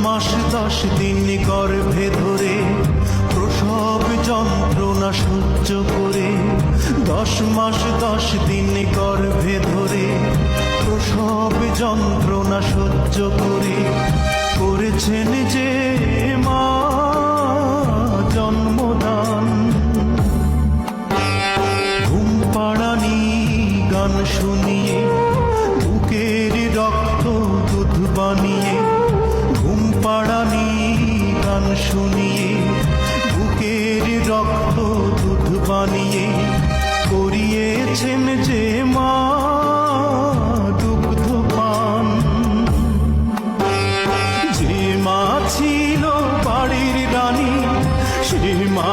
মাস 10 দিন গর্ভে ধরে প্রসব যন্ত্রণা সহ্য করে, 10 মাস 10 দিন গর্ভে ধরে প্রসব যন্ত্রণা সহ্য করে করেছেন যে মা জন্মদান। ঘুম পাড়ানি গান শুনিয়ে বুকের রক্ত দুধ বানিয়ে, ঘুম পাড়ানি গান শুনিয়ে বুকের রক্ত দুধ বানিয়ে করিয়েছেন যে মা দুগ্ধ পান। যে মা ছিল বাড়ির রানী, সে মা